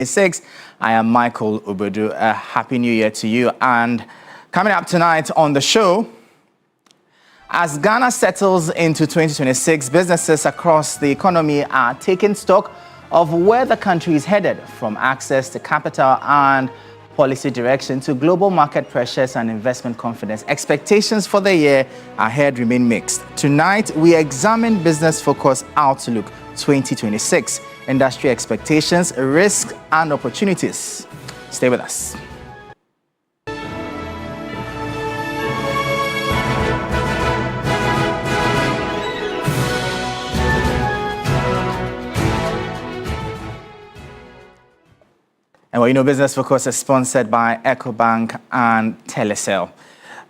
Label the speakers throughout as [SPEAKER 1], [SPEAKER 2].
[SPEAKER 1] 2026. I am Michael Obodu. A happy new year to you. And coming up tonight on the show, as Ghana settles into 2026, businesses across the economy are taking stock of where the country is headed, from access to capital and policy direction to global market pressures and investment confidence. Expectations for the year ahead remain mixed. Tonight, we examine Business Focus Outlook 2026, industry expectations, risks, and opportunities. Stay with us. And well, you know, Business Focus is sponsored by EcoBank and Telecel.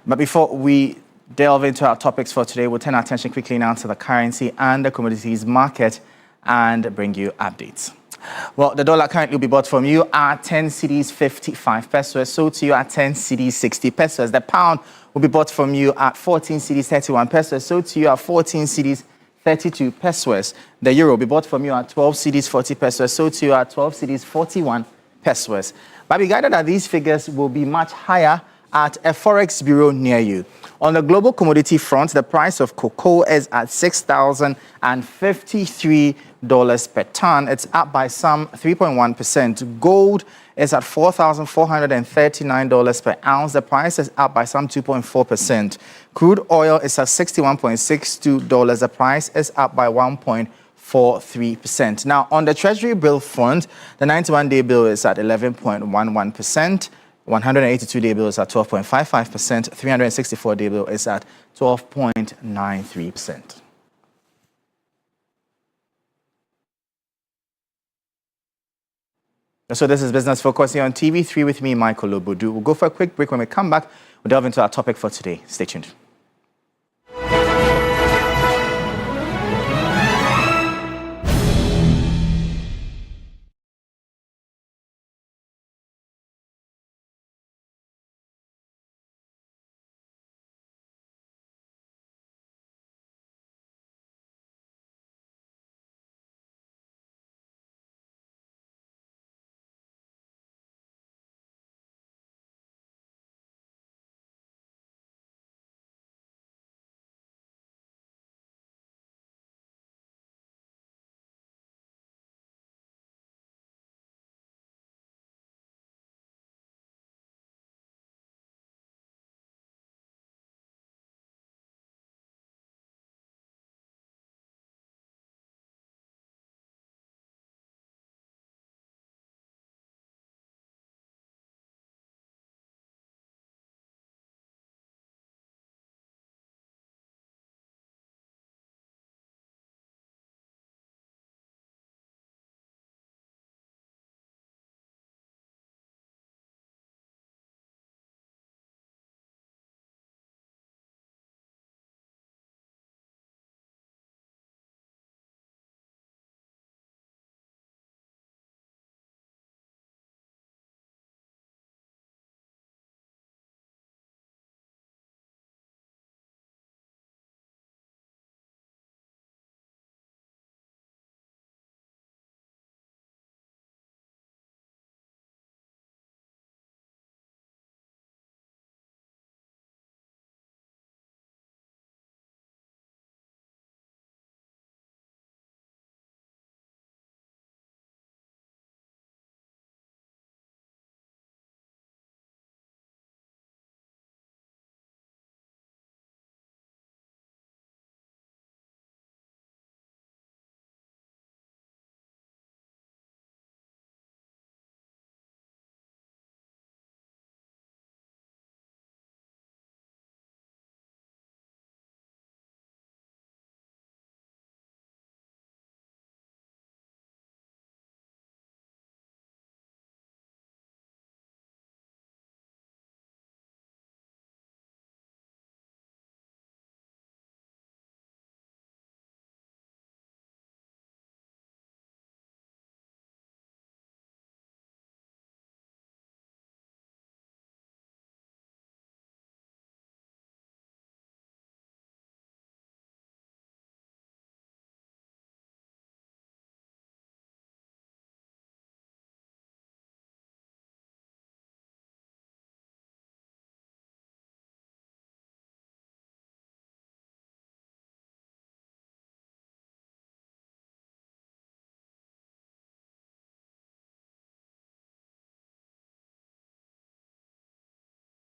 [SPEAKER 1] But before we delve into our topics for today, we'll turn our attention quickly now to the currency and the commodities market and bring you updates. Well, the dollar currently will be bought from you at 10 cedis 55 pesos, sold to you at 10 cedis 60 pesos. The pound will be bought from you at 14 cedis 31 pesos, sold to you at 14 cedis 32 pesos. The euro will be bought from you at 12 cedis 40 pesos, sold to you at 12 cedis 41 pesos. But we guided that these figures will be much higher at a forex bureau near you. On the global commodity front, the price of cocoa is at $6,053 per ton. It's up by some 3.1%. Gold is at $4,439 per ounce. The price is up by some 2.4%. Crude oil is at $61.62. The price is up by 1.43%. Now, on the Treasury bill front, the 91-day bill is at 11.11%. 182-day bill is at 12.55%. 364-day bill is at 12.93%. So this is Business Focus here on TV3 with me, Michael Obodu. We'll go for a quick break. When we come back, we'll delve into our topic for today. Stay tuned.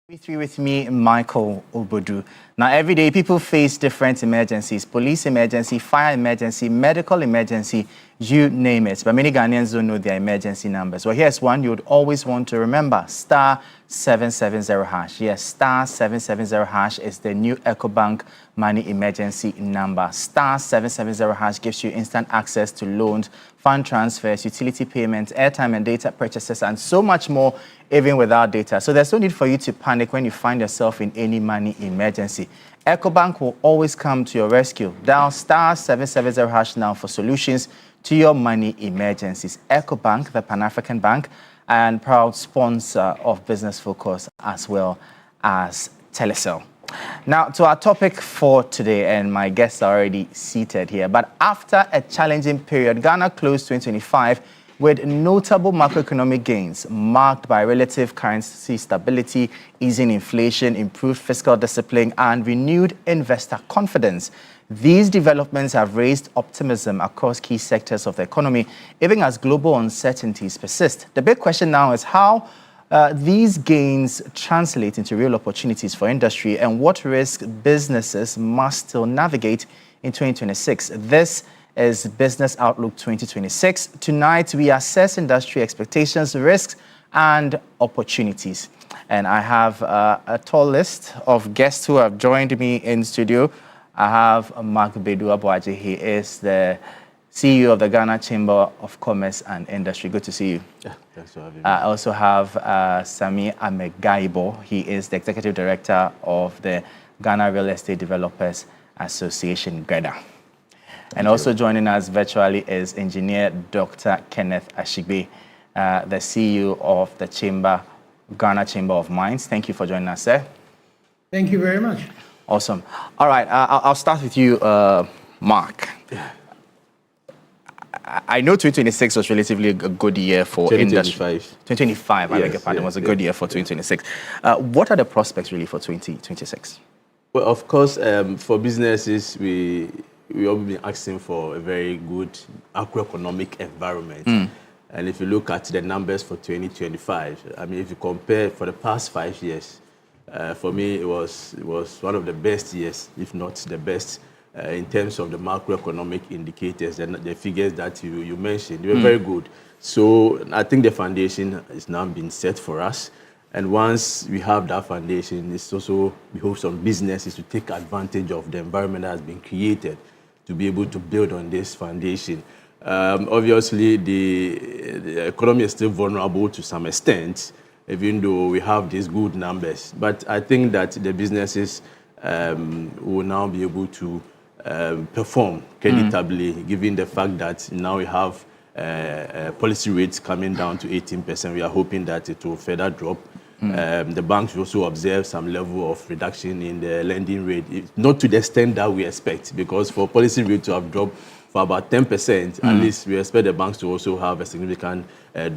[SPEAKER 1] With me, Michael Obodu. Now, every day people face different emergencies: police emergency, fire emergency, medical emergency, you name it. But many Ghanaians don't know their emergency numbers. Well, here's one you would always want to remember: star 770 hash. Yes, star 770 hash is the new EcoBank money emergency number. Star 770 hash gives you instant access to loans, fund transfers, utility payments, airtime and data purchases, and so much more, even without data. So there's no need for you to panic when you find yourself in any money emergency. EcoBank will always come to your rescue. Dial star 770 hash now for solutions to your money emergencies. EcoBank, the Pan-African Bank, and proud sponsor of Business Focus, as well as Telecel. Now, to our topic for today, and my guests are already seated here, but after a challenging period, Ghana closed 2025 with notable macroeconomic gains marked by relative currency stability, easing inflation, improved fiscal discipline, and renewed investor confidence. These developments have raised optimism across key sectors of the economy, even as global uncertainties persist. The big question now is how these gains translate into real opportunities for industry and what risks businesses must still navigate in 2026. This is Business Outlook 2026. Tonight, we assess industry expectations, risks, and opportunities. And I have a tall list of guests who have joined me in studio. I have Mark Bedu Abuaji. He is the CEO of the Ghana Chamber of Commerce and Industry. Good to see you.
[SPEAKER 2] Yeah, thanks for having me.
[SPEAKER 1] I also have Sami Amegaibo. He is the Executive Director of the Ghana Real Estate Developers Association, GREDA. And also joining us virtually is Engineer Dr. Kenneth Ashigbe, the CEO of the Ghana Chamber of Mines. Thank you for joining us, sir.
[SPEAKER 3] Thank you very much.
[SPEAKER 1] Awesome. All right, I'll start with you, Mark. I know 2026 was relatively a good year for industry. 2025, I beg your pardon, was a good year for 2026. What are the prospects really for 2026?
[SPEAKER 2] Well, of course, for businesses, we all been asking for a very good macroeconomic environment. And if you look at the numbers for 2025, I mean, if you compare for the past 5 years, for me, it was one of the best years, if not the best, in terms of the macroeconomic indicators and the figures that you mentioned. They were very good. So I think the foundation is now been set for us. And once we have that foundation, it's also behoves on businesses to take advantage of the environment that has been created to be able to build on this foundation. Obviously, the economy is still vulnerable to some extent, even though we have these good numbers. But I think that the businesses will now be able to perform creditably, given the fact that now we have policy rates coming down to 18%. We are hoping that it will further drop. The banks will also observe some level of reduction in the lending rate, not to the extent that we expect, because for policy rate to have dropped for about 10%, at least we expect the banks to also have a significant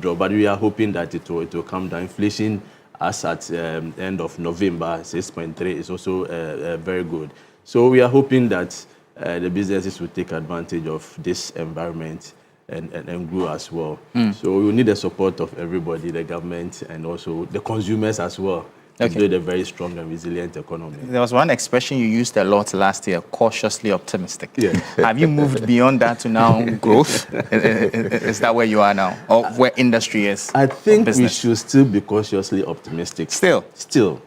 [SPEAKER 2] drop. But we are hoping that it will come down. Inflation, as at end of November, 6.3 is also very good. So we are hoping that the businesses will take advantage of this environment and grow as well. So we will need the support of everybody, the government, and also the consumers as well, to build a very strong and resilient economy.
[SPEAKER 1] There was one expression you used a lot last year: cautiously optimistic.
[SPEAKER 2] Yeah.
[SPEAKER 1] Have you moved beyond that to now growth? Is that where you are now, or where industry is?
[SPEAKER 2] I think we should still be cautiously optimistic. Still.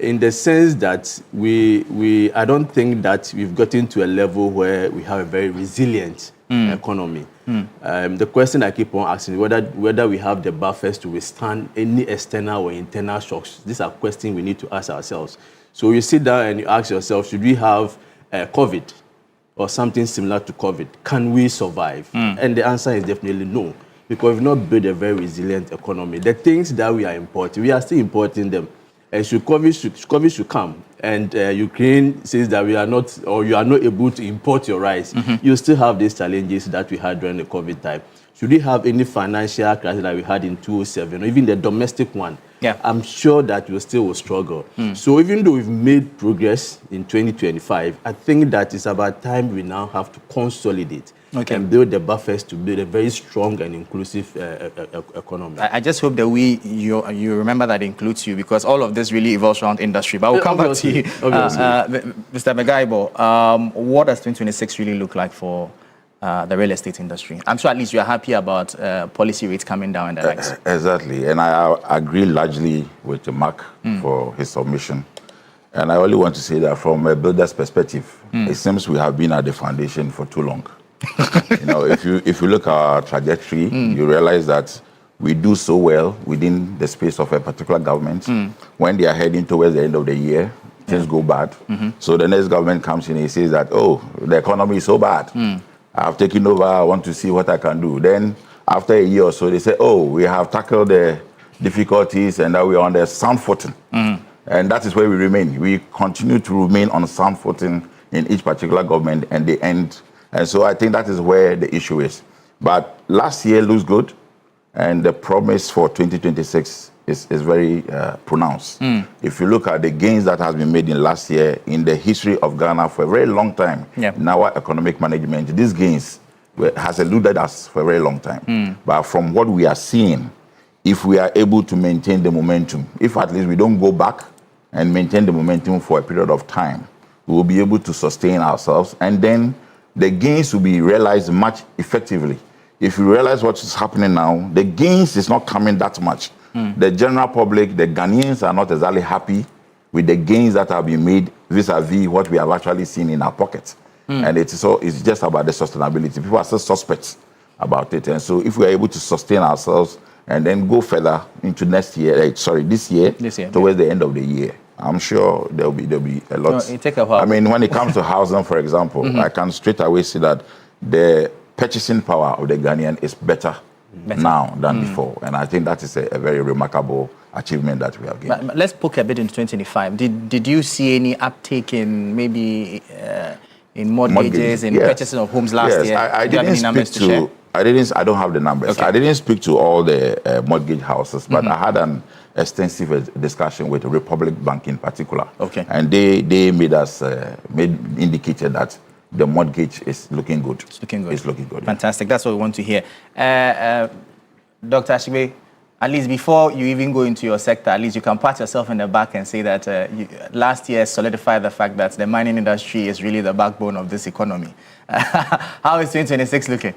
[SPEAKER 2] In the sense that I don't think that we've gotten to a level where we have a very resilient economy. The question I keep on asking is whether we have the buffers to withstand any external or internal shocks. These are questions we need to ask ourselves. So you sit down and you ask yourself, should we have COVID or something similar to COVID? Can we survive? And the answer is definitely no, because we've not built a very resilient economy. The things that we are importing, we are still importing them. And should COVID should come, and Ukraine says that we are not, or you are not able to import your rice, you still have these challenges that we had during the COVID time. Should we have any financial crisis that we had in 2007, or even the domestic one, I'm sure that we still will struggle. So even though we've made progress in 2025, I think that it's about time we now have to consolidate. and build the buffers to build a very strong and inclusive economy.
[SPEAKER 1] I just hope that you remember that includes you, because all of this really evolves around industry. But we'll come back to you. Mr. Megaibo, what does 2026 really look like for the real estate industry? I'm sure at least you're happy about policy rates coming down in the likes.
[SPEAKER 4] Exactly. And I agree largely with Mark for his submission. And I only want to say that from a builder's perspective, it seems we have been at the foundation for too long. If you look at our trajectory, you realize that we do so well within the space of a particular government. When they are heading towards the end of the year, things go bad. So the next government comes in and says that, oh, the economy is so bad. I've taken over, I want to see what I can do. Then after a year or so, they say, oh, we have tackled the difficulties and now we are on the sound footing. And that is where we remain. We continue to remain on sound footing in each particular government and they end. And so I think that is where the issue is. But last year looks good, and the promise for 2026 is very pronounced. If you look at the gains that has been made in last year, in the history of Ghana for a very long time, in our economic management, these gains has eluded us for a very long time. But from what we are seeing, if we are able to maintain the momentum, if at least we don't go back and maintain the momentum for a period of time, we will be able to sustain ourselves, and then the gains will be realized much effectively. If you realize what is happening now, the gains is not coming that much. The general public, the Ghanaians are not exactly happy with the gains that have been made vis-a-vis what we have actually seen in our pockets. And it's just about the sustainability. People are still suspects about it. And so if we are able to sustain ourselves and then go further into this year, towards the end of the year, I'm sure there'll be a lot.
[SPEAKER 1] No, it take a while.
[SPEAKER 4] I mean, when it comes to housing, for example, I can straight away see that the purchasing power of the Ghanaian is better now than before. And I think that is a very remarkable achievement that we have gained.
[SPEAKER 1] But let's poke a bit into 2025. Did you see any uptake in maybe in mortgages, in purchasing of homes last year?
[SPEAKER 4] I
[SPEAKER 1] Do you have any numbers to share?
[SPEAKER 4] I don't have the numbers. Okay. I didn't speak to all the mortgage houses, but I had an extensive discussion with Republic Bank in particular.
[SPEAKER 1] Okay.
[SPEAKER 4] And they indicated that the mortgage is looking good.
[SPEAKER 1] It's looking good.
[SPEAKER 4] It's looking good.
[SPEAKER 1] Fantastic. That's what we want to hear. Dr. Ashigbe, at least before you even go into your sector, at least you can pat yourself in the back and say that last year solidified the fact that the mining industry is really the backbone of this economy. How is 2026 looking?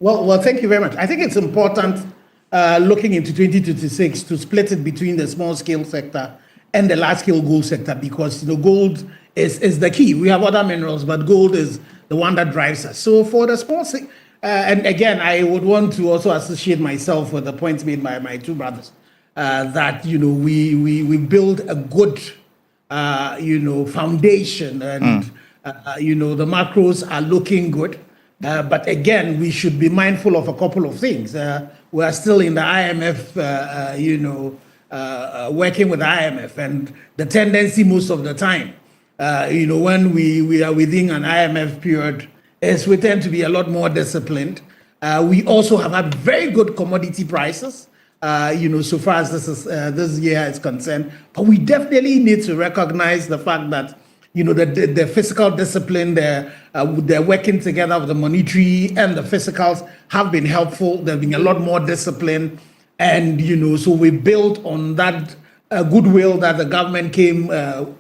[SPEAKER 3] Well, thank you very much. I think it's important looking into 2026 to split it between the small scale sector and the large scale gold sector, because gold is the key. We have other minerals, but gold is the one that drives us. So for the small sector, and again, I would want to also associate myself with the points made by my two brothers, that we build a good foundation, and the macros are looking good. But again, we should be mindful of a couple of things. We are still in the IMF, working with the IMF, and the tendency most of the time, when we are within an IMF period, is we tend to be a lot more disciplined. We also have had very good commodity prices, so far as this year is concerned. But we definitely need to recognize the fact that the fiscal discipline, they're working together with the monetary and the fiscals have been helpful. There's been a lot more discipline. And, so we built on that goodwill that the government came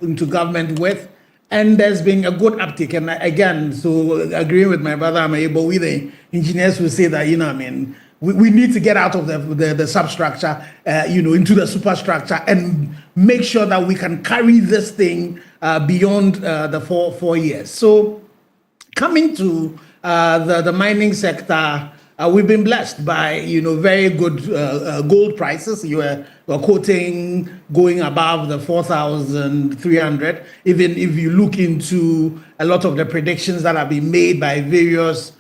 [SPEAKER 3] into government with. And there's been a good uptick. And again, so agreeing with my brother Amaibo, we the engineers will say that, we need to get out of the substructure, into the superstructure and make sure that we can carry this thing beyond the 4 years. So coming to the mining sector, we've been blessed by, very good gold prices. You were quoting going above the 4,300. Even if you look into a lot of the predictions that have been made by various,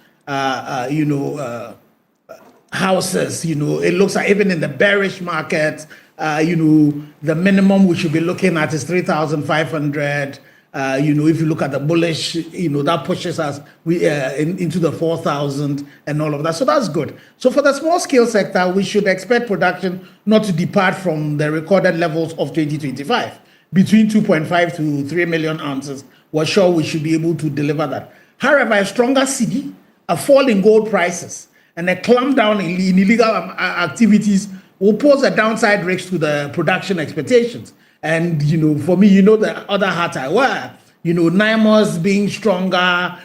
[SPEAKER 3] houses, it looks like even in the bearish market, the minimum we should be looking at is 3,500. If you look at the bullish, that pushes us into the 4,000 and all of that. So that's good. So for the small scale sector, we should expect production not to depart from the recorded levels of 2025. Between 2.5 to 3 million ounces, we're sure we should be able to deliver that. However, a stronger cedi a fall in gold prices and a clamp down in illegal activities will pose a downside risk to the production expectations. And, for me, the other hat I wear, NIMOS being stronger,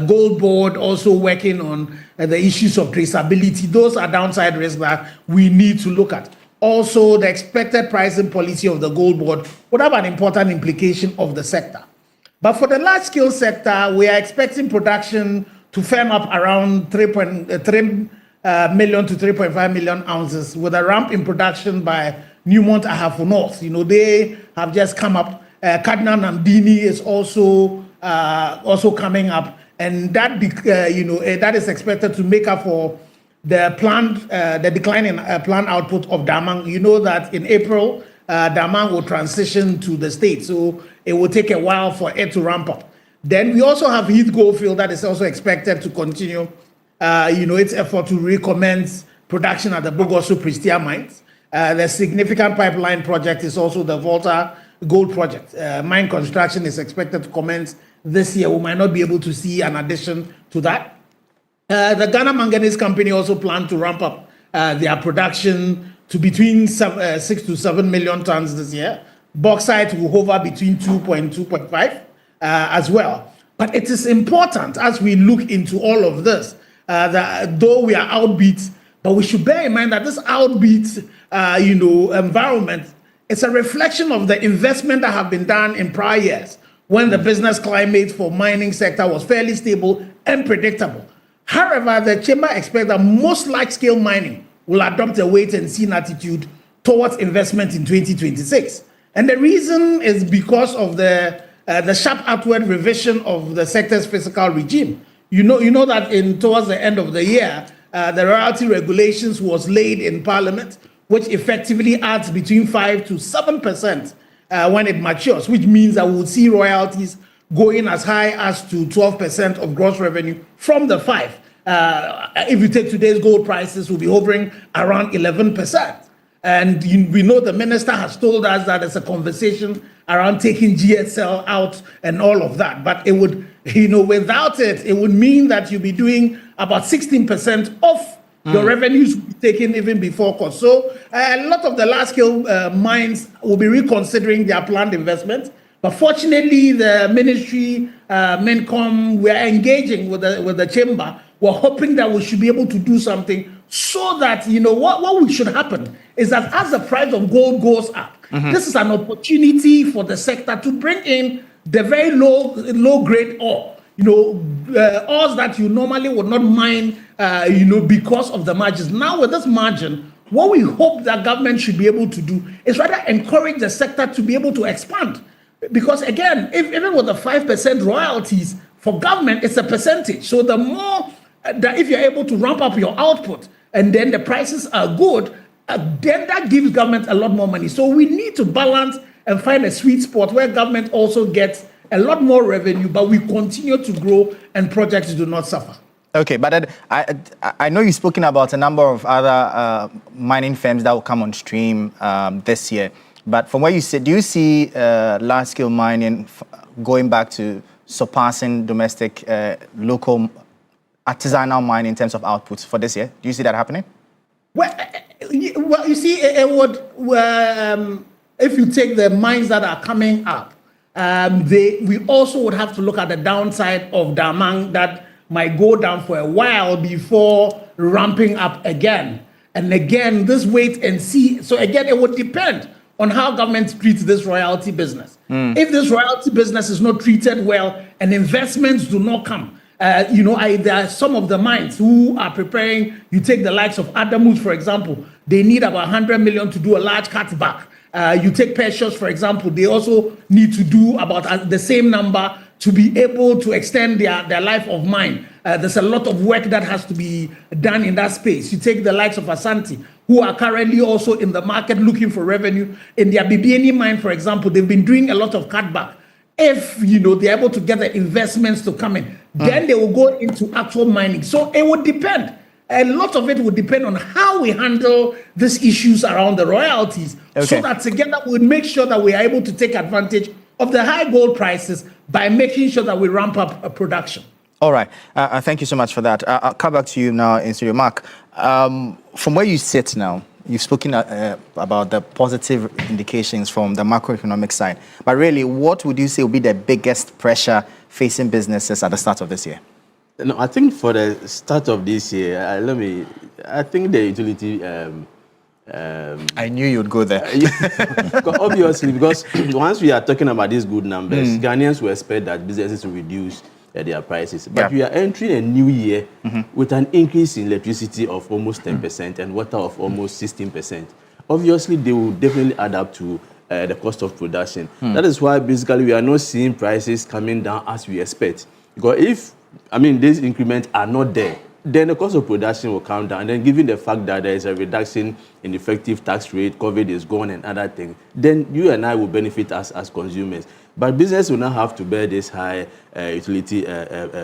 [SPEAKER 3] Gold Board also working on the issues of traceability. Those are downside risks that we need to look at. Also, the expected pricing policy of the Gold Board would have an important implication of the sector. But for the large-scale sector, we are expecting production to firm up around 3 million to 3.5 million ounces with a ramp in production by Newmont Ahafo North. They have just come up. Cardinal Namdini is also coming up, and that that is expected to make up for the decline in planned output of Damang. You know that in April, Damang will transition to the state, so it will take a while for it to ramp up. Then we also have Heath Goldfield that is also expected to continue, its effort to recommence production at the Bogoso Prestea mines. The significant pipeline project is also the Volta Gold project. Mine construction is expected to commence this year. We might not be able to see an addition to that. The Ghana Manganese Company also plan to ramp up their production to between 6 to 7 million tons this year. Bauxite will hover between 2.5 as well. But it is important as we look into all of this, that though we are outbeat, but we should bear in mind that this outbeat, environment, it's a reflection of the investment that have been done in prior years when the business climate for mining sector was fairly stable and predictable. However, the chamber expects that most large-scale mining will adopt a wait-and-see attitude towards investment in 2026. And the reason is because of the sharp outward revision of the sector's fiscal regime. You know that towards the end of the year, the royalty regulations was laid in Parliament, which effectively adds between 5 to 7% when it matures, which means that we'll see royalties going as high as to 12% of gross revenue from the 5. If you take today's gold prices, we'll be hovering around 11%. And we know the minister has told us that there's a conversation around taking GSL out and all of that. But it would, without it, it would mean that you'll be doing about 16% of your revenues will be taken even before cost. So a lot of the large-scale mines will be reconsidering their planned investments. But fortunately, the ministry, MINCOM, we are engaging with the chamber. We're hoping that we should be able to do something so that, what should happen is that as the price of gold goes up, this is an opportunity for the sector to bring in the very low-grade ore. Ores that you normally would not mine, because of the margins. Now with this margin, what we hope that government should be able to do is rather encourage the sector to be able to expand. Because again, even with the 5% royalties for government, it's a percentage. So the more that if you're able to ramp up your output and then the prices are good, then that gives government a lot more money. So we need to balance and find a sweet spot where government also gets a lot more revenue, but we continue to grow and projects do not suffer.
[SPEAKER 1] Okay, but I know you've spoken about a number of other mining firms that will come on stream this year. But from what you said, do you see large-scale mining going back to surpassing domestic, local, artisanal mining in terms of outputs for this year? Do you see that happening?
[SPEAKER 3] Well, you see, it would, if you take the mines that are coming up, we also would have to look at the downside of Damang that might go down for a while before ramping up again. And again, this wait and see. So again, it would depend on how government treats this royalty business. If this royalty business is not treated well and investments do not come, there are some of the mines who are preparing. You take the likes of Adamus, for example, they need about 100 million to do a large cutback. You take Precious, for example, they also need to do about the same number to be able to extend their life of mine. There's a lot of work that has to be done in that space. You take the likes of Asante, who are currently also in the market looking for revenue. In their BBNE mine, for example, they've been doing a lot of cutback. If, they're able to get the investments to come in, then they will go into actual mining. So it would depend. A lot of it would depend on how we handle these issues around the royalties, so that together we'll make sure that we are able to take advantage of the high gold prices by making sure that we ramp up production.
[SPEAKER 1] All right. Thank you so much for that. I'll come back to you now in studio. Mark, from where you sit now, you've spoken about the positive indications from the macroeconomic side. But really, what would you say will be the biggest pressure facing businesses at the start of this year?
[SPEAKER 2] No, I think for the start of this year, I think the utility.
[SPEAKER 1] I knew you'd go there.
[SPEAKER 2] Obviously, because once we are talking about these good numbers, Ghanaians will expect that businesses will reduce their prices. But we are entering a new year with an increase in electricity of almost 10% and water of almost 16%. Obviously, they will definitely add up to the cost of production. That is why basically we are not seeing prices coming down as we expect. Because if, these increments are not there, then the cost of production will come down. And then given the fact that there is a reduction in effective tax rate, COVID is gone and other things, then you and I will benefit as consumers. But business will not have to bear these high utility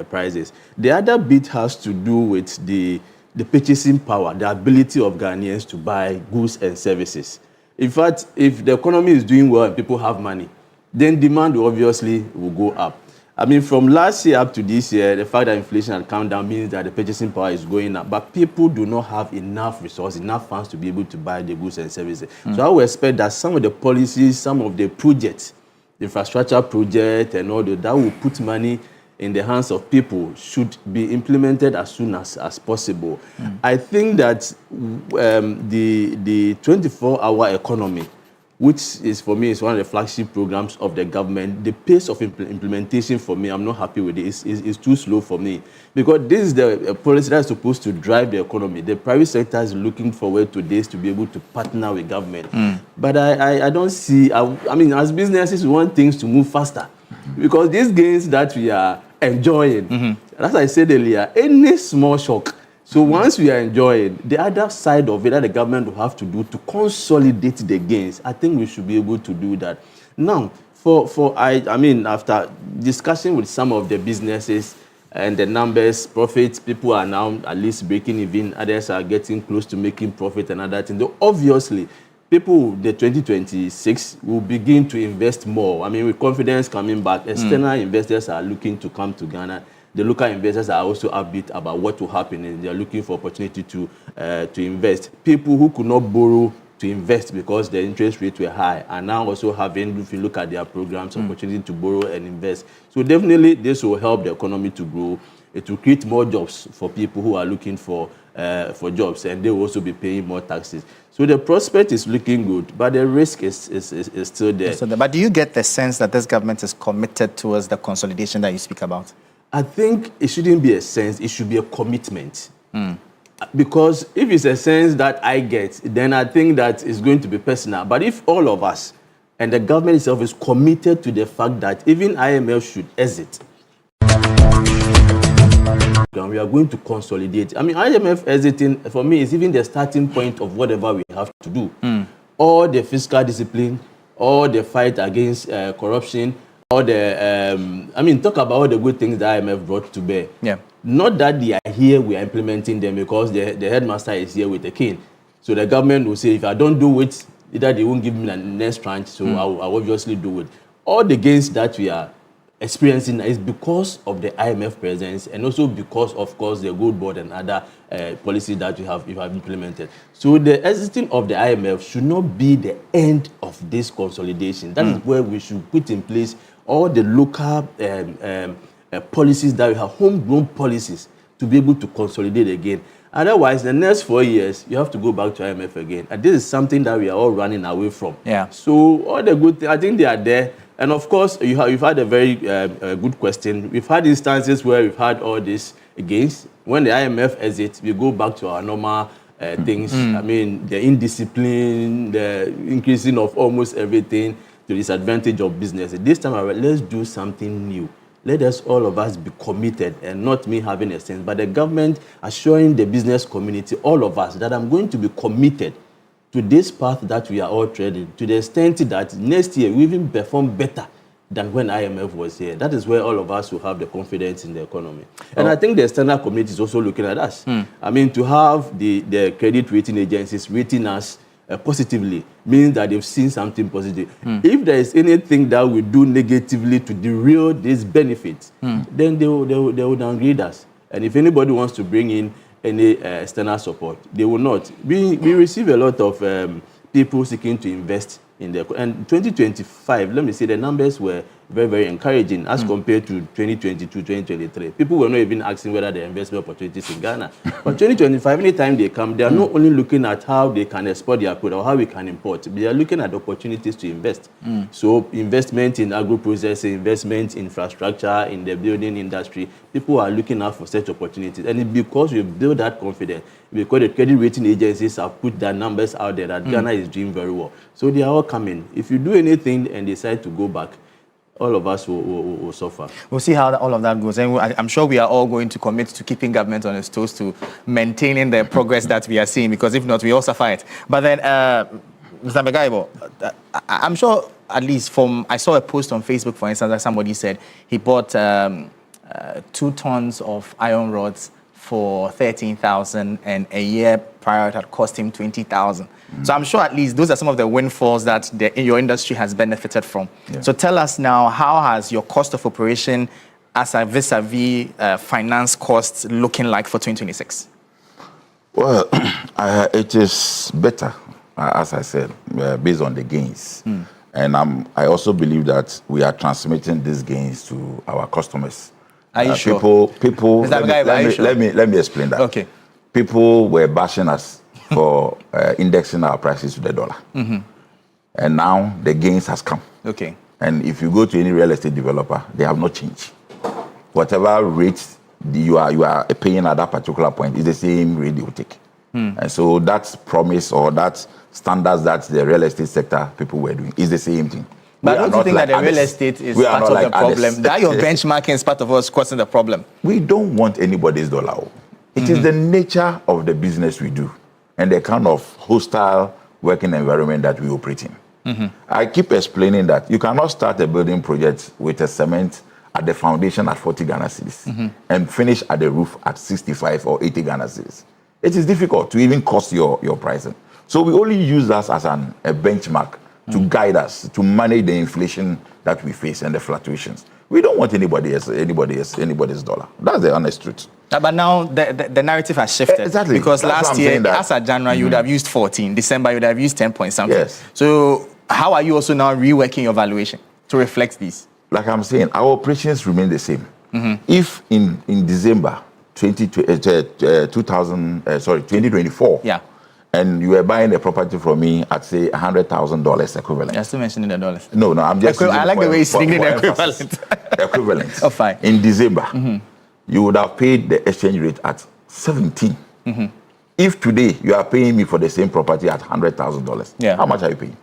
[SPEAKER 2] prices. The other bit has to do with the purchasing power, the ability of Ghanaians to buy goods and services. In fact, if the economy is doing well and people have money, then demand obviously will go up. From last year up to this year, the fact that inflation had come down means that the purchasing power is going up. But people do not have enough resources, enough funds to be able to buy the goods and services. So I would expect that some of the policies, some of the projects, the infrastructure project and all that will put money in the hands of people should be implemented as soon as possible. I think that the 24-hour economy, which is for me is one of the flagship programs of the government, the pace of implementation for me, I'm not happy with it. It's too slow for me. Because this is the policy that's supposed to drive the economy. The private sector is looking forward to this to be able to partner with government. But I don't see, as businesses, we want things to move faster. Because these gains that we are enjoying, as I said earlier, any small shock. So once we are enjoying, the other side of it that the government will have to do to consolidate the gains, I think we should be able to do that. Now, after discussing with some of the businesses and the numbers, profits, people are now at least breaking even, others are getting close to making profit and other things. Though obviously, people, the 2026, will begin to invest more. With confidence coming back, external investors are looking to come to Ghana. The local investors are also upbeat about what will happen, and they are looking for opportunity to invest. People who could not borrow to invest because the interest rates were high are now also having, if you look at their programs, opportunity to borrow and invest. So definitely this will help the economy to grow. It will create more jobs for people who are looking for jobs, and they will also be paying more taxes. So the prospect is looking good, but the risk is still there.
[SPEAKER 1] But do you get the sense that this government is committed towards the consolidation that you speak about?
[SPEAKER 2] I think it shouldn't be a sense, it should be a commitment. Because if it's a sense that I get, then I think that it's going to be personal. But if all of us and the government itself is committed to the fact that even IMF should exit, we are going to consolidate. IMF exiting, for me, is even the starting point of whatever we have to do. All the fiscal discipline, all the fight against corruption, all the, talk about all the good things that IMF brought to bear.
[SPEAKER 1] Yeah.
[SPEAKER 2] Not that they are here, we are implementing them because the headmaster is here with the cane. So the government will say, if I don't do it, either they won't give me the next tranche, so I'll obviously do it. All the gains that we are experiencing is because of the IMF presence and also because, of course, the Gold Board and other policies that you have implemented. So the exiting of the IMF should not be the end of this consolidation. That is where we should put in place all the local policies that we have, homegrown policies, to be able to consolidate again. Otherwise, the next 4 years, you have to go back to IMF again. And this is something that we are all running away from.
[SPEAKER 1] Yeah.
[SPEAKER 2] So all the good things, I think they are there. And of course, you've had a very good question. We've had instances where we've had all this against. When the IMF exits, we go back to our normal things. The indiscipline, the increasing of almost everything to the disadvantage of business. This time around, let's do something new. Let us, all of us, be committed, and not me having a sense, but the government assuring the business community, all of us, that I'm going to be committed to this path that we are all treading, to the extent that next year we even perform better than when IMF was here. That is where all of us will have the confidence in the economy. And I think the external community is also looking at us. To have the credit rating agencies rating us positively, means that they've seen something positive. If there is anything that we do negatively to derail these benefits, then they will downgrade us. And if anybody wants to bring in any external support, they will not. We receive a lot of people seeking to invest in the, and 2025, let me say the numbers were very, very encouraging as compared to 2022, 2023. People were not even asking whether there are investment opportunities in Ghana. But 2025, anytime they come, they are not only looking at how they can export their product or how we can import, they are looking at opportunities to invest. So investment in agro-processing, investment in infrastructure, in the building industry, people are looking out for such opportunities. And it's because we build that confidence, because the credit rating agencies have put their numbers out there that Ghana is doing very well. So they are all coming. If you do anything and decide to go back, all of us will suffer.
[SPEAKER 1] We'll see how all of that goes. And I'm sure we are all going to commit to keeping government on its toes, to maintaining the progress that we are seeing, because if not, we all suffer it. But then, Mr. Begaibo, I'm sure, at least I saw a post on Facebook, for instance, that somebody said he bought 2 tons of iron rods for 13,000, and a year prior it had cost him 20,000. So I'm sure at least those are some of the windfalls that your industry has benefited from. Yeah. So tell us now, how has your cost of operation as a vis-a-vis finance costs looking like for 2026?
[SPEAKER 4] Well, it is better, as I said, based on the gains. And I also believe that we are transmitting these gains to our customers.
[SPEAKER 1] Are you sure?
[SPEAKER 4] People. Let me explain that.
[SPEAKER 1] Okay.
[SPEAKER 4] People were bashing us for indexing our prices to the dollar, and now the gains has come.
[SPEAKER 1] Okay.
[SPEAKER 4] And if you go to any real estate developer, they have not changed. Whatever rate you are paying at that particular point is the same rate they will take. And so that promise or that standards that the real estate sector people were doing is the same thing.
[SPEAKER 1] But don't you think that the real estate is part of the problem? That your benchmarking is part of what's causing the problem?
[SPEAKER 4] We don't want anybody's dollar. It is the nature of the business we do and the kind of hostile working environment that we operate in. I keep explaining that you cannot start a building project with a cement at the foundation at 40 Ghana cedis and finish at the roof at 65 or 80 Ghana cedis. It is difficult to even cost your pricing. So we only use that as a benchmark to guide us, to manage the inflation that we face and the fluctuations. We don't want anybody's dollar. That's the honest truth.
[SPEAKER 1] But now the narrative has shifted.
[SPEAKER 4] Exactly.
[SPEAKER 1] Because last year, as of January, you would have used 14. December, you would have used 10 point something.
[SPEAKER 4] Yes.
[SPEAKER 1] So how are you also now reworking your valuation to reflect these?
[SPEAKER 4] Like I'm saying, our operations remain the same. If in December 2024, and you were buying a property from me at, say, $100,000 equivalent.
[SPEAKER 1] You're still mentioning the dollars.
[SPEAKER 4] No, I'm just...
[SPEAKER 1] I like the way you're saying the equivalent.
[SPEAKER 4] Equivalent.
[SPEAKER 1] Oh, fine.
[SPEAKER 4] In December, you would have paid the exchange rate at 17. If today you are paying me for the same property at $100,000, how much are you paying?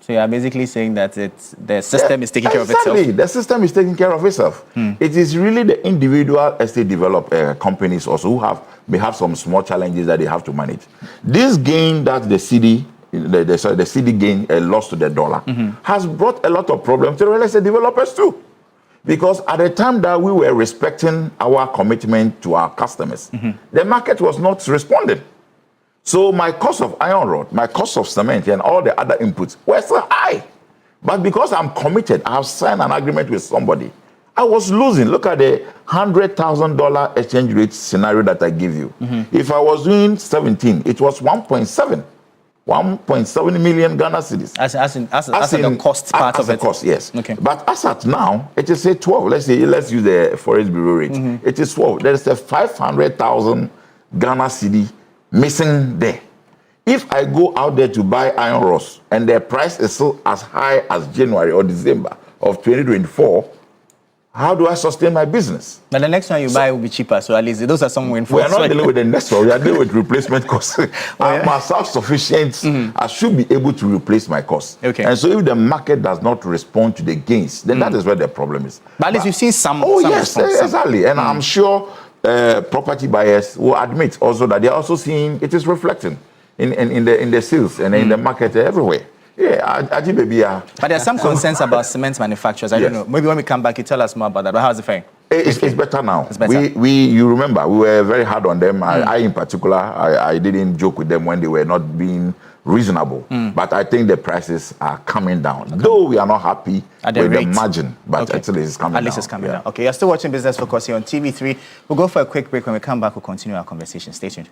[SPEAKER 1] So you are basically saying that the system is taking care of itself?
[SPEAKER 4] Exactly. The system is taking care of itself. It is really the individual estate companies also who may have some small challenges that they have to manage. This gain that the CD gain lost to the dollar has brought a lot of problems to real estate developers too. Because at the time that we were respecting our commitment to our customers, the market was not responding. So my cost of iron rod, my cost of cement, and all the other inputs were still high. But because I'm committed, I have signed an agreement with somebody, I was losing. Look at the $100,000 exchange rate scenario that I give you. If I was doing 17, it was 1.7 million Ghana cedis.
[SPEAKER 1] As in the cost part of it?
[SPEAKER 4] As the cost, yes.
[SPEAKER 1] Okay.
[SPEAKER 4] But as at now, it is say 12. Let's use the Forest Bureau rate. It is 12. There is a 500,000 Ghana cedi missing there. If I go out there to buy iron rods and the price is still as high as January or December of 2024, how do I sustain my business?
[SPEAKER 1] But the next one you buy will be cheaper, so at least those are some windfalls.
[SPEAKER 4] We are not dealing with the next one, we are dealing with replacement costs. I'm self-sufficient. I should be able to replace my costs.
[SPEAKER 1] Okay.
[SPEAKER 4] And so if the market does not respond to the gains, then that is where the problem is.
[SPEAKER 1] But at least you've seen some.
[SPEAKER 4] Oh,
[SPEAKER 1] some
[SPEAKER 4] yes,
[SPEAKER 1] response,
[SPEAKER 4] exactly. And I'm sure property buyers will admit also that they are also seeing it is reflecting in the sales and in the market everywhere. Yeah,
[SPEAKER 1] but there are some concerns about cement manufacturers. I don't know. Maybe when we come back, you tell us more about that. But how's it faring?
[SPEAKER 4] It's better now.
[SPEAKER 1] It's better.
[SPEAKER 4] You remember, we were very hard on them. I in particular, I didn't joke with them when they were not being reasonable. But I think the prices are coming down. Though we are not happy with the margin, but at least it's coming down.
[SPEAKER 1] At least it's coming down. Okay, you're still watching Business Focus here on TV3. We'll go for a quick break. When we come back, we'll continue our conversation. Stay tuned.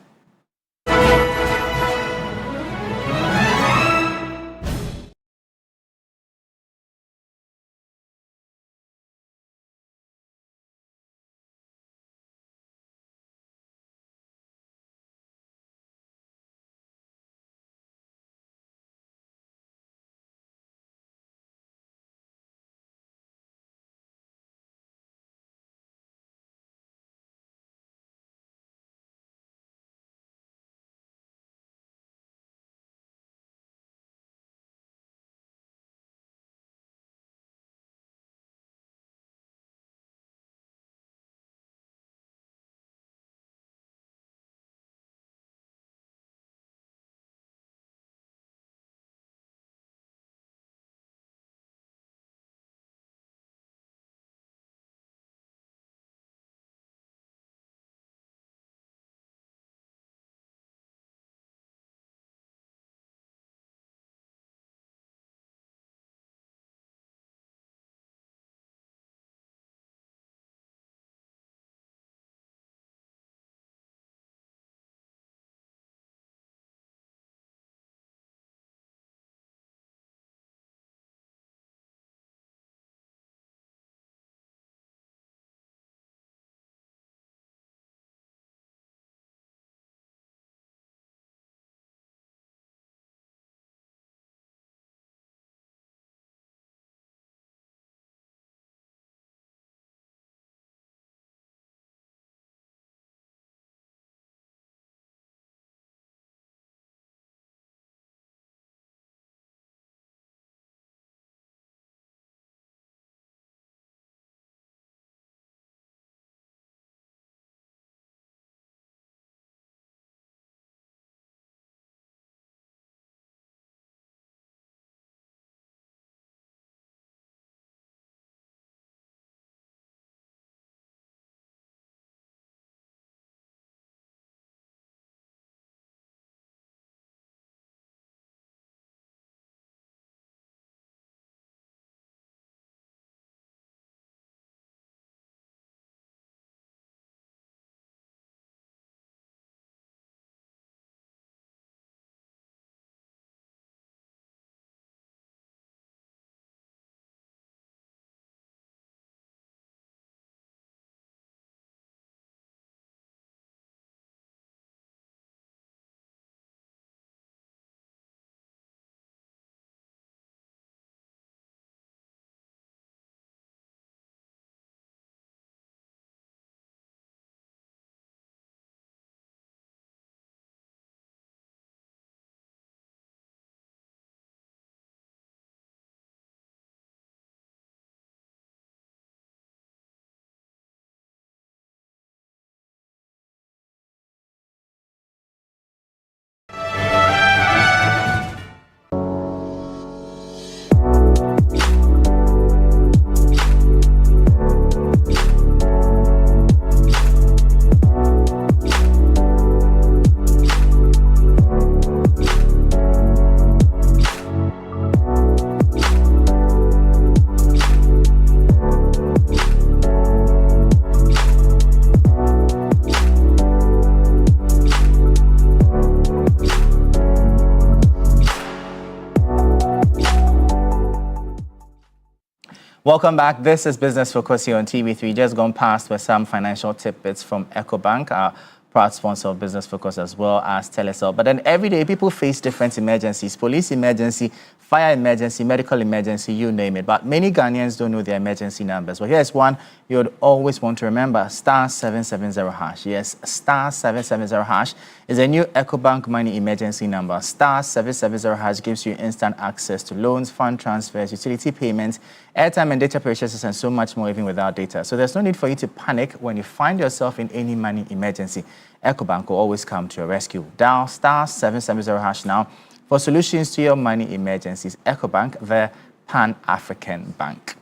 [SPEAKER 1] Welcome back. This is Business Focus here on TV3. Just gone past with some financial tidbits from EcoBank, our proud sponsor of Business Focus, as well as Telecel. But then every day people face different emergencies: police emergency, fire emergency, medical emergency, you name it. But many Ghanaians don't know their emergency numbers. Well, here's one you would always want to remember: *770#. Yes, *770# is a new EcoBank money emergency number. *770# gives you instant access to loans, fund transfers, utility payments, airtime and data purchases, and so much more, even without data. So there's no need for you to panic when you find yourself in any money emergency. EcoBank will always come to your rescue. Dial *770# now for solutions to your money emergencies. EcoBank, the Pan-African Bank.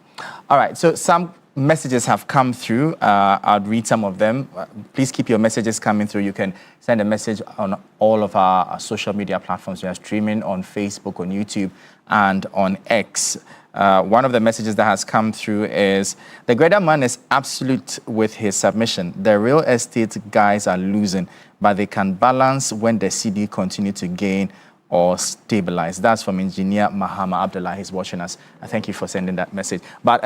[SPEAKER 1] All right, so some messages have come through. I'll read some of them. Please keep your messages coming through. You can send a message on all of our social media platforms. We are streaming on Facebook, on YouTube, and on X. One of the messages that has come through is, the greater man is absolute with his submission. The real estate guys are losing, but they can balance when the CD continue to gain or stabilize. That's from Engineer Mahama Abdullah. He's watching us. Thank you for sending that message. But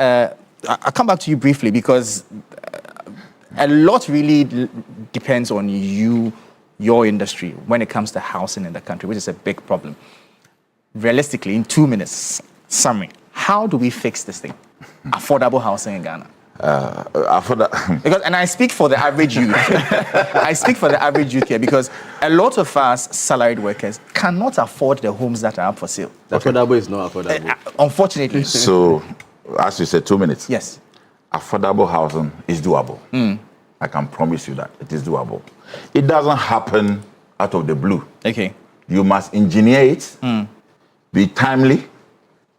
[SPEAKER 1] I'll come back to you briefly, because a lot really depends on your industry when it comes to housing in the country, which is a big problem. Realistically, in 2 minutes, summary, how do we fix this thing? Affordable housing in Ghana. Because, and I speak for the average youth. I speak for the average youth here, because a lot of us salaried workers cannot afford the homes that are up for sale.
[SPEAKER 2] Affordable is not affordable.
[SPEAKER 1] Unfortunately.
[SPEAKER 4] So, as you said, 2 minutes.
[SPEAKER 1] Yes.
[SPEAKER 4] Affordable housing is doable. I can promise you that it is doable. It doesn't happen out of the blue.
[SPEAKER 1] Okay.
[SPEAKER 4] You must engineer it, be timely,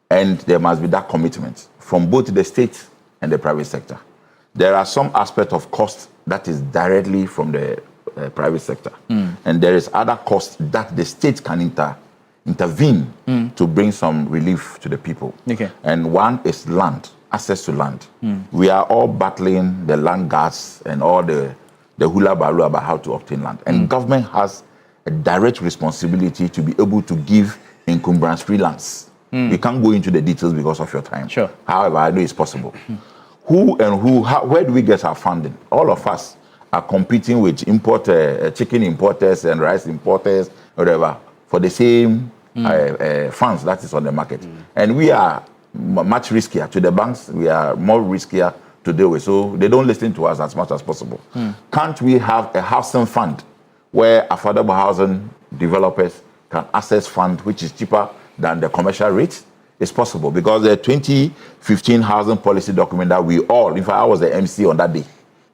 [SPEAKER 4] and there must be that commitment from both the state and the private sector. There are some aspects of cost that is directly from the private sector, and there is other costs that the state can intervene to bring some relief to the people.
[SPEAKER 1] Okay.
[SPEAKER 4] And one is land, access to land. We are all battling the land gas and all the hula baloo about how to obtain land. And government has a direct responsibility to be able to give encumbrance-free lands. We can't go into the details because of your time.
[SPEAKER 1] Sure.
[SPEAKER 4] However, I know it's possible. Where do we get our funding? All of us are competing with chicken importers and rice importers, whatever, for the same funds that is on the market. And we are much riskier to the banks. We are more riskier to deal with. So they don't listen to us as much as possible. Can't we have a housing fund where affordable housing developers can access fund which is cheaper than the commercial rate? It's possible, because the 2015 housing policy document that we all, in fact, I was the MC on that day,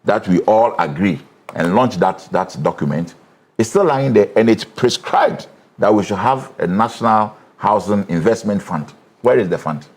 [SPEAKER 4] that we all agree and launched that document, is still lying there, and it's prescribed that we should have a national housing investment fund. Where is the fund?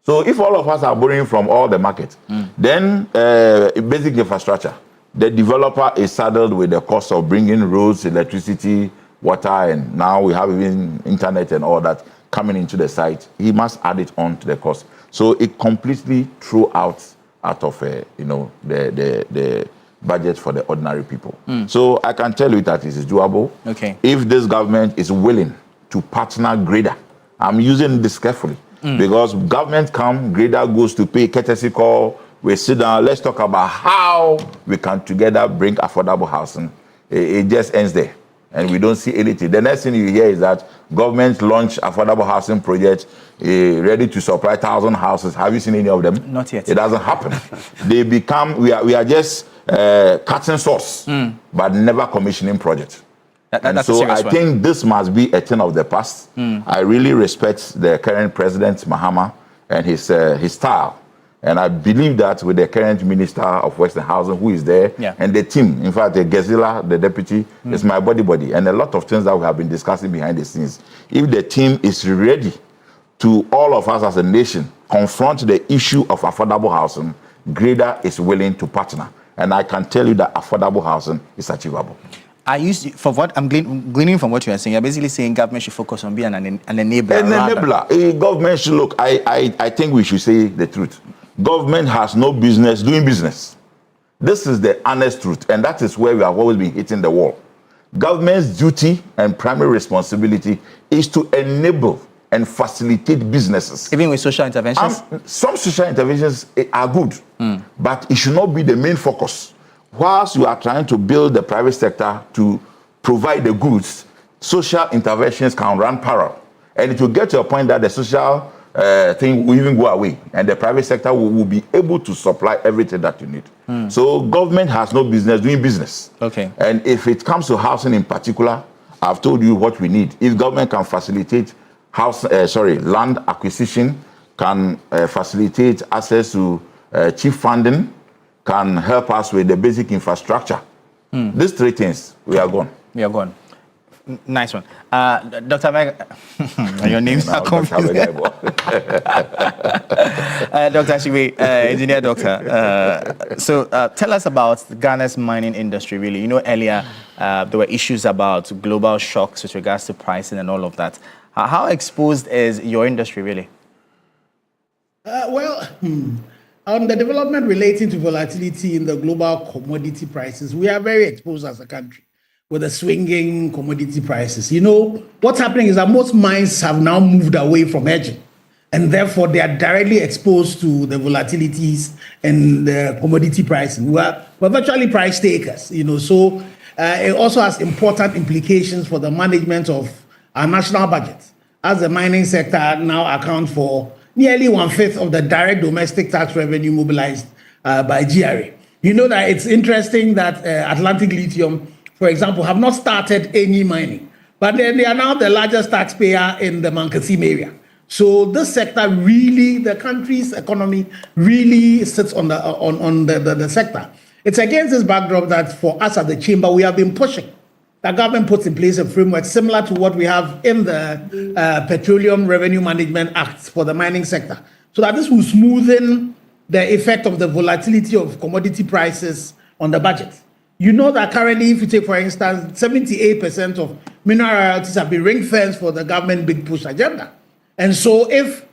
[SPEAKER 4] So if all of us are borrowing from all the market, then basic infrastructure, the developer is saddled with the cost of bringing roads, electricity, water, and now we have even internet and all that coming into the site. He must add it on to the cost. So it completely threw out of the budget for the ordinary people. So I can tell you that it is doable.
[SPEAKER 1] Okay.
[SPEAKER 4] If this government is willing to partner Grader, I'm using this carefully, because government Grader goes to pay courtesy call, we sit down, let's talk about how we can together bring affordable housing. It just ends there, and we don't see anything. The next thing you hear is that government launch affordable housing project, ready to supply 1,000 houses. Have you seen any of them?
[SPEAKER 1] Not yet.
[SPEAKER 4] It doesn't happen. We are just cutting source, but never commissioning project. And so I think this must be a thing of the past. I really respect the current President Mahama and his style. And I believe that with the current Minister of Western Housing who is there, and the team, in fact, the Gezila, the deputy, is my body, and a lot of things that we have been discussing behind the scenes. If the team is ready to, all of us as a nation, confront the issue of affordable housing, Grader is willing to partner. And I can tell you that affordable housing is achievable.
[SPEAKER 1] For what I'm gleaning from what you are saying, you're basically saying government should focus on being an enabler.
[SPEAKER 4] An enabler. Government should look. I think we should say the truth. Government has no business doing business. This is the honest truth, and that is where we have always been hitting the wall. Government's duty and primary responsibility is to enable and facilitate businesses.
[SPEAKER 1] Even with social interventions?
[SPEAKER 4] Some social interventions are good, but it should not be the main focus. Whilst you are trying to build the private sector to provide the goods, social interventions can run parallel. And it will get to a point that the social thing will even go away, and the private sector will be able to supply everything that you need. So government has no business doing business.
[SPEAKER 1] Okay.
[SPEAKER 4] And if it comes to housing in particular, I've told you what we need. If government can facilitate land acquisition, can facilitate access to cheap funding, can help us with the basic infrastructure. These three things, we are gone.
[SPEAKER 1] We are gone. Nice one. Dr. Meg, your names are confusing. Dr. Ashigbe, engineer doctor. So tell us about Ghana's mining industry, really. You know, earlier there were issues about global shocks with regards to pricing and all of that. How exposed is your industry, really?
[SPEAKER 3] On the development relating to volatility in the global commodity prices, we are very exposed as a country with the swinging commodity prices. You know, what's happening is that most mines have now moved away from hedging, and therefore they are directly exposed to the volatilities in the commodity pricing. We're virtually price takers, you know, so it also has important implications for the management of our national budget, as the mining sector now accounts for nearly 1/5 of the direct domestic tax revenue mobilized by GRA. You know that it's interesting that Atlantic Lithium, for example, have not started any mining, but they are now the largest taxpayer in the Mankasim area. So this sector really, the country's economy really sits on the sector. It's against this backdrop that for us at the chamber, we have been pushing. The government puts in place a framework similar to what we have in the Petroleum Revenue Management Act for the mining sector, so that this will smoothen the effect of the volatility of commodity prices on the budget. You know that currently, if you take, for instance, 78% of mineral royalties have been ring-fenced for the government big push agenda. And so if,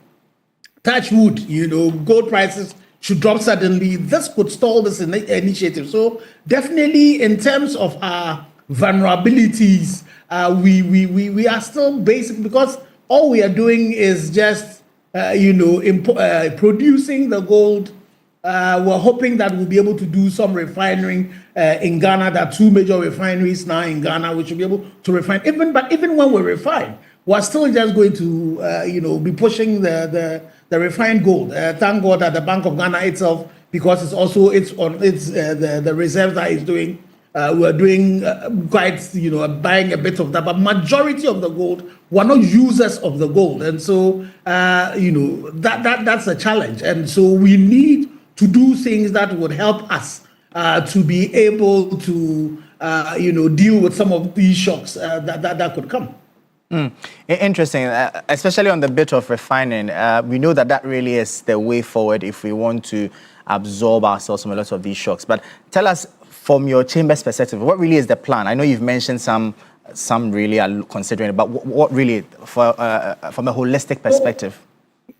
[SPEAKER 3] touch wood, you know, gold prices should drop suddenly, this could stall this initiative. So definitely in terms of our vulnerabilities, we are still basic, because all we are doing is just, producing the gold. We're hoping that we'll be able to do some refining in Ghana. There are 2 major refineries now in Ghana, which will be able to refine. Even when we refine, we're still just going to, be pushing the refined gold. Thank God that the Bank of Ghana itself, because the reserve that is doing. We're doing quite, buying a bit of that, but majority of the gold, we're not users of the gold, and so that's a challenge, and so we need to do things that would help us to be able to, deal with some of these shocks that could come.
[SPEAKER 1] Interesting, especially on the bit of refining. We know that really is the way forward if we want to absorb ourselves from a lot of these shocks. But tell us, from your chamber's perspective, what really is the plan? I know you've mentioned some really are considering it, but what really, from a holistic perspective?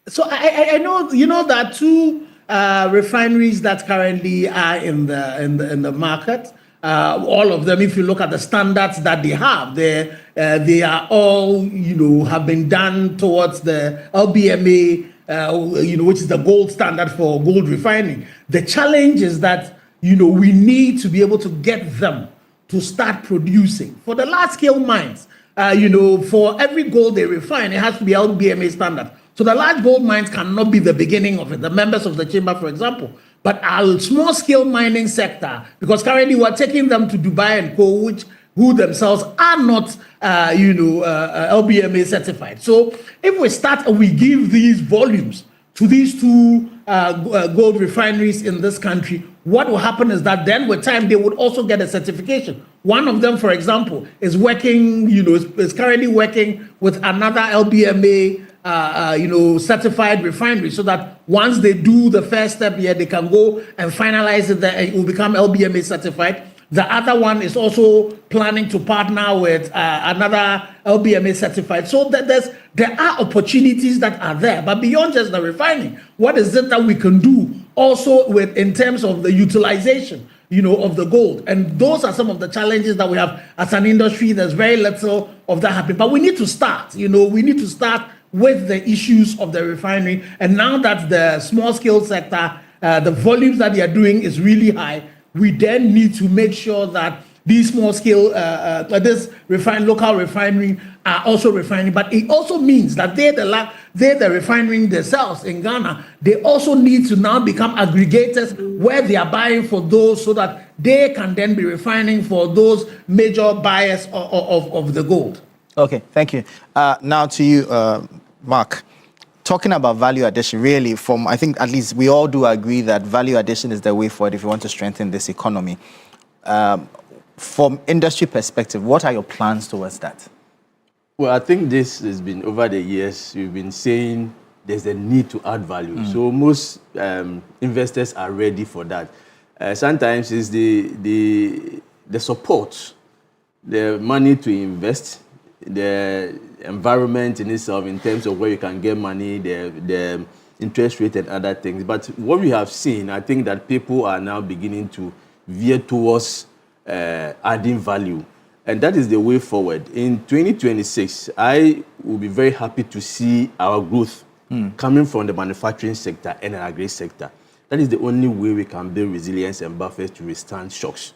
[SPEAKER 3] So I know, there are 2 refineries that currently are in the market. All of them, if you look at the standards that they have, they are all, have been done towards the LBMA, which is the gold standard for gold refining. The challenge is that, we need to be able to get them to start producing. For the large-scale mines, for every gold they refine, it has to be LBMA standard. So the large gold mines cannot be the beginning of it, the members of the chamber, for example. But our small-scale mining sector, because currently we're taking them to Dubai and Co., who themselves are not, LBMA certified. So if we start and we give these volumes to these 2 gold refineries in this country, what will happen is that then with time, they would also get a certification. One of them, for example, is working, is currently working with another LBMA, certified refinery, so that once they do the first step here, they can go and finalize it, it will become LBMA certified. The other one is also planning to partner with another LBMA certified. So there are opportunities that are there, but beyond just the refining, what is it that we can do also in terms of the utilization, of the gold? And those are some of the challenges that we have as an industry. There's very little of that happening, but we need to start. We need to start with the issues of the refinery. And now that the small scale sector, the volumes that they are doing is really high, we then need to make sure that these small scale, local refinery are also refining. But it also means that they're the refinery themselves in Ghana. They also need to now become aggregators where they are buying for those, so that they can then be refining for those major buyers of the gold.
[SPEAKER 1] Okay, thank you. Now to you, Mark. Talking about value addition, really, I think at least we all do agree that value addition is the way forward if you want to strengthen this economy. from industry perspective, what are your plans towards that?
[SPEAKER 2] Well, I think this has been over the years. We've been saying there's a need to add value. So most investors are ready for that. Sometimes it's the support, the money to invest, the environment in itself in terms of where you can get money, the interest rate and other things. But what we have seen, I think that people are now beginning to veer towards adding value. And that is the way forward. In 2026, I will be very happy to see our growth coming from the manufacturing sector and the agri sector. That is the only way we can build resilience and buffers to withstand shocks.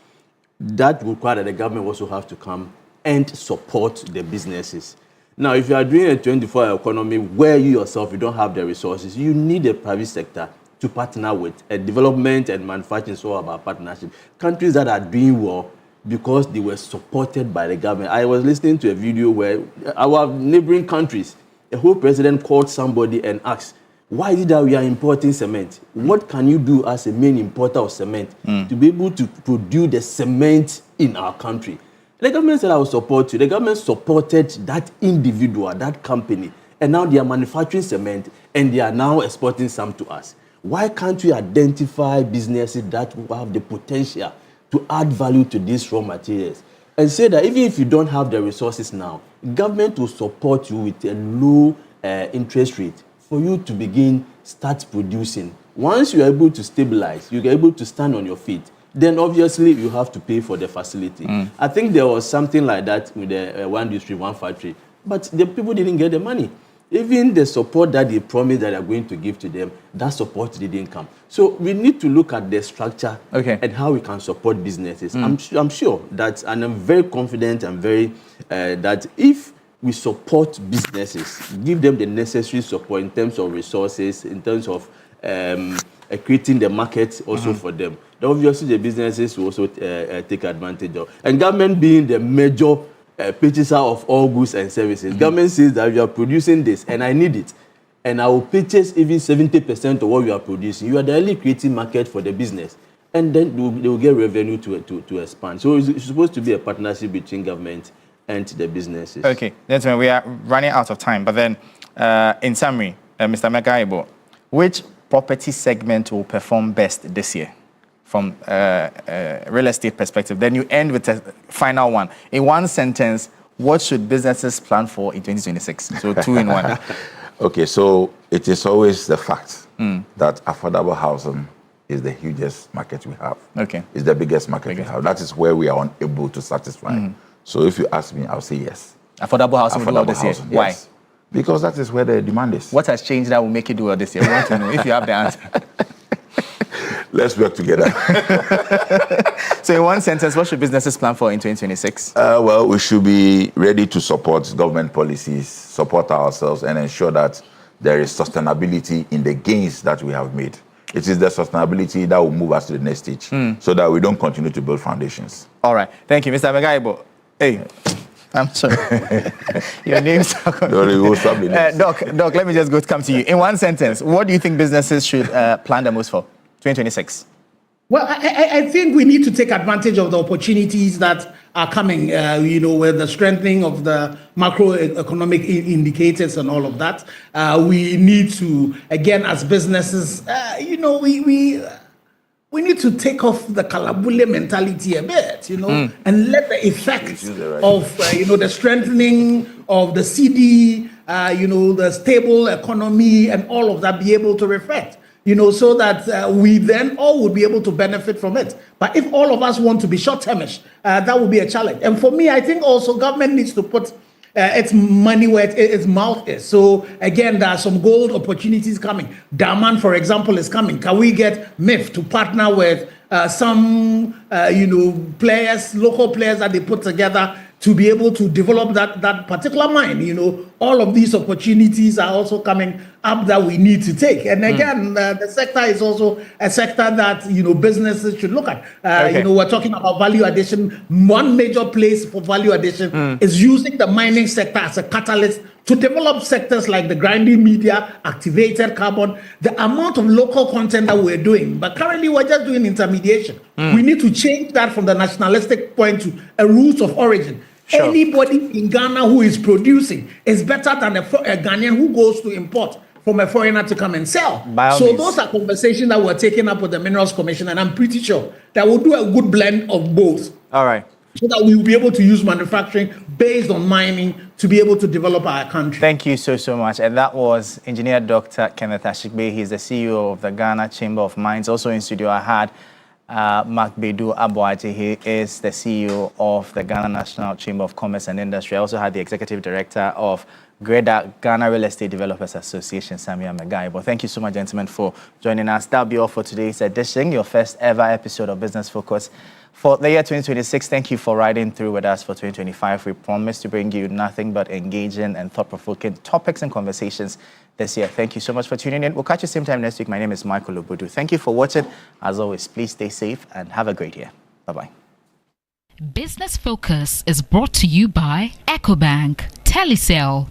[SPEAKER 2] That will require that the government also have to come and support the businesses. Now, if you are doing a 24-hour economy where you yourself, you don't have the resources, you need the private sector to partner with. Development and manufacturing is all about partnership. Countries that are doing well because they were supported by the government. I was listening to a video where our neighboring countries, a whole president called somebody and asked, why is it that we are importing cement? What can you do as a main importer of cement to be able to produce the cement in our country? The government said, I will support you. The government supported that individual, that company, and now they are manufacturing cement and they are now exporting some to us. Why can't we identify businesses that will have the potential to add value to these raw materials and say that even if you don't have the resources now, government will support you with a low interest rate for you to start producing. Once you are able to stabilize, you are able to stand on your feet, then obviously you have to pay for the facility. I think there was something like that with the one district, one factory, but the people didn't get the money. Even the support that they promised that they are going to give to them, that support didn't come. So we need to look at the structure and how we can support businesses. I'm sure that, and I'm very confident and very that if we support businesses, give them the necessary support in terms of resources, in terms of creating the market also for them, then obviously the businesses will also take advantage of. And government being the major purchaser of all goods and services. Government says that we are producing this and I need it, and I will purchase even 70% of what we are producing. You are directly creating market for the business, and then they will get revenue to expand. So it's supposed to be a partnership between government and the businesses.
[SPEAKER 1] Okay, that's when we are running out of time. But then, in summary, Mr. Megaibo, which property segment will perform best this year from real estate perspective? Then you end with a final one. In one sentence, what should businesses plan for in 2026? So 2 in 1.
[SPEAKER 4] Okay, so it is always the fact that affordable housing is the hugest market we have.
[SPEAKER 1] Okay.
[SPEAKER 4] It's the biggest market we have. That is where we are unable to satisfy. So if you ask me, I'll say yes.
[SPEAKER 1] Affordable housing will do well this year.
[SPEAKER 4] Housing,
[SPEAKER 1] Why?
[SPEAKER 4] Yes. Because that is where the demand is.
[SPEAKER 1] What has changed that will make it do well this year? We want to know if you have the answer.
[SPEAKER 4] Let's work together.
[SPEAKER 1] So in one sentence, what should businesses plan for in 2026?
[SPEAKER 4] Well, we should be ready to support government policies, support ourselves, and ensure that there is sustainability in the gains that we have made. It is the sustainability that will move us to the next stage so that we don't continue to build foundations.
[SPEAKER 1] All right. Thank you, Mr. Megaibo. Hey, I'm sorry. Your name's
[SPEAKER 4] Doc,
[SPEAKER 1] let me just come to you. In one sentence, what do you think businesses should plan the most for 2026?
[SPEAKER 3] Well, I think we need to take advantage of the opportunities that are coming, with the strengthening of the macroeconomic indicators and all of that. We need to, again, as businesses, we need to take off the kalabule mentality a bit, and let the effect of, the strengthening of the CD, the stable economy and all of that be able to reflect. So that we then all would be able to benefit from it. But if all of us want to be short-termish, that would be a challenge. And for me, I think also government needs to put its money where its mouth is. So again, there are some gold opportunities coming. Daman, for example, is coming. Can we get MIF to partner with some, players, local players that they put together to be able to develop that particular mine? All of these opportunities are also coming up that we need to take. And again, the sector is also a sector that, businesses should look at. We're talking about value addition. One major place for value addition is using the mining sector as a catalyst to develop sectors like the grinding media, activated carbon, the amount of local content that we're doing. But currently, we're just doing intermediation. We need to change that from the nationalistic point to a root of origin.
[SPEAKER 1] Sure.
[SPEAKER 3] Anybody in Ghana who is producing is better than a Ghanaian who goes to import from a foreigner to come and sell.
[SPEAKER 1] By all
[SPEAKER 3] So
[SPEAKER 1] means.
[SPEAKER 3] those are conversations that we're taking up with the Minerals Commission, and I'm pretty sure that we'll do a good blend of both,
[SPEAKER 1] All right.
[SPEAKER 3] so that we will be able to use manufacturing based on mining to be able to develop our country.
[SPEAKER 1] Thank you so much. And that was Engineer Dr. Kenneth Ashigbe. He's the CEO of the Ghana Chamber of Mines. Also in studio, I had Mark Bedu Aboagye. He is the CEO of the Ghana National Chamber of Commerce and Industry. I also had the Executive Director of GREDA, Ghana Real Estate Developers Association, Samia Megai. But thank you so much, gentlemen, for joining us. That'll be all for today's edition, your first ever episode of Business Focus for the year 2026. Thank you for riding through with us for 2025. We promise to bring you nothing but engaging and thought-provoking topics and conversations this year. Thank you so much for tuning in. We'll catch you same time next week. My name is Michael Obudu. Thank you for watching. As always, please stay safe and have a great year. Bye-bye.
[SPEAKER 5] Business Focus is brought to you by EcoBank, Telecel,